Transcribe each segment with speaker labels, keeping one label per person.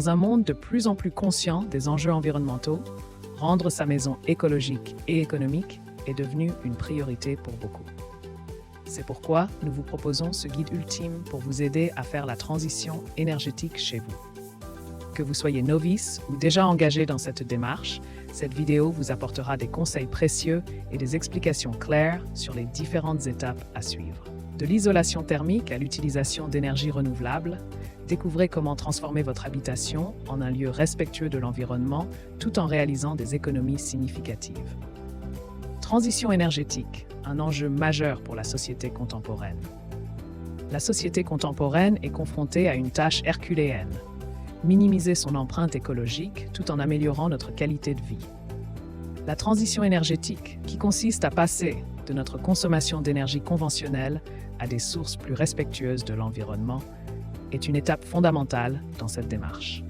Speaker 1: Dans un monde de plus en plus conscient des enjeux environnementaux, rendre sa maison écologique et économique est devenu une priorité pour beaucoup. C'est pourquoi nous vous proposons ce guide ultime pour vous aider à faire la transition énergétique chez vous. Que vous soyez novice ou déjà engagé dans cette démarche, cette vidéo vous apportera des conseils précieux et des explications claires sur les différentes étapes à suivre. De l'isolation thermique à l'utilisation d'énergies renouvelables, découvrez comment transformer votre habitation en un lieu respectueux de l'environnement tout en réalisant des économies significatives. Transition énergétique, un enjeu majeur pour la société contemporaine. La société contemporaine est confrontée à une tâche herculéenne: minimiser son empreinte écologique tout en améliorant notre qualité de vie. La transition énergétique, qui consiste à passer de notre consommation d'énergie conventionnelle à des sources plus respectueuses de l'environnement, est une étape fondamentale dans cette démarche.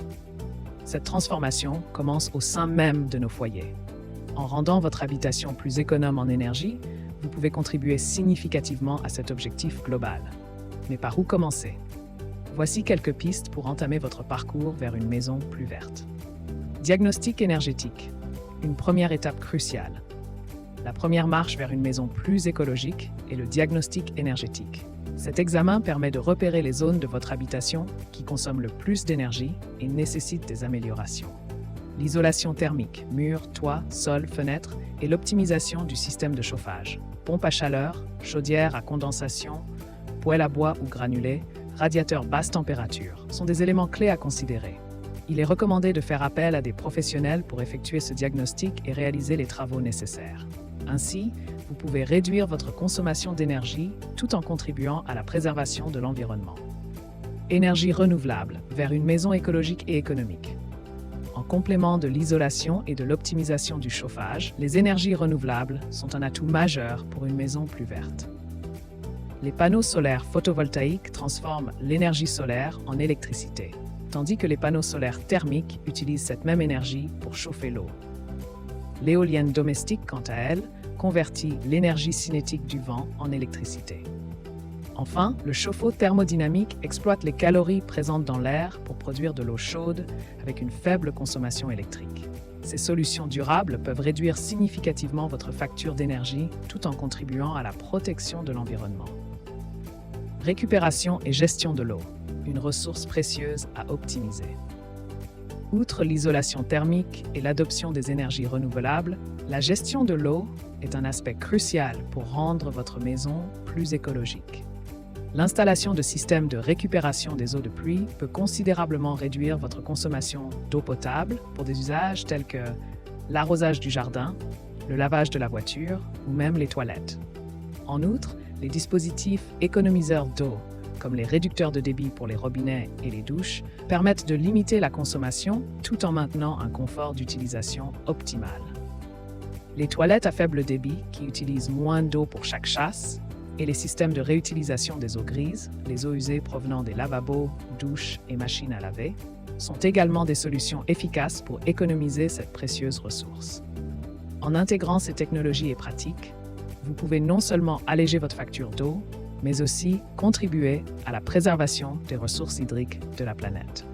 Speaker 1: Cette transformation commence au sein même de nos foyers. En rendant votre habitation plus économe en énergie, vous pouvez contribuer significativement à cet objectif global. Mais par où commencer? Voici quelques pistes pour entamer votre parcours vers une maison plus verte. Diagnostic énergétique, une première étape cruciale. La première marche vers une maison plus écologique est le diagnostic énergétique. Cet examen permet de repérer les zones de votre habitation qui consomment le plus d'énergie et nécessitent des améliorations. L'isolation thermique, murs, toits, sols, fenêtres et l'optimisation du système de chauffage. Pompe à chaleur, chaudière à condensation, poêle à bois ou granulé, radiateur basse température sont des éléments clés à considérer. Il est recommandé de faire appel à des professionnels pour effectuer ce diagnostic et réaliser les travaux nécessaires. Ainsi, vous pouvez réduire votre consommation d'énergie tout en contribuant à la préservation de l'environnement. Énergie renouvelable vers une maison écologique et économique. En complément de l'isolation et de l'optimisation du chauffage, les énergies renouvelables sont un atout majeur pour une maison plus verte. Les panneaux solaires photovoltaïques transforment l'énergie solaire en électricité, tandis que les panneaux solaires thermiques utilisent cette même énergie pour chauffer l'eau. L'éolienne domestique, quant à elle, convertit l'énergie cinétique du vent en électricité. Enfin, le chauffe-eau thermodynamique exploite les calories présentes dans l'air pour produire de l'eau chaude avec une faible consommation électrique. Ces solutions durables peuvent réduire significativement votre facture d'énergie tout en contribuant à la protection de l'environnement. Récupération et gestion de l'eau, une ressource précieuse à optimiser. Outre l'isolation thermique et l'adoption des énergies renouvelables, la gestion de l'eau est un aspect crucial pour rendre votre maison plus écologique. L'installation de systèmes de récupération des eaux de pluie peut considérablement réduire votre consommation d'eau potable pour des usages tels que l'arrosage du jardin, le lavage de la voiture ou même les toilettes. En outre, les dispositifs économiseurs d'eau, comme les réducteurs de débit pour les robinets et les douches, permettent de limiter la consommation tout en maintenant un confort d'utilisation optimal. Les toilettes à faible débit, qui utilisent moins d'eau pour chaque chasse, et les systèmes de réutilisation des eaux grises, les eaux usées provenant des lavabos, douches et machines à laver, sont également des solutions efficaces pour économiser cette précieuse ressource. En intégrant ces technologies et pratiques, vous pouvez non seulement alléger votre facture d'eau, mais aussi contribuer à la préservation des ressources hydriques de la planète.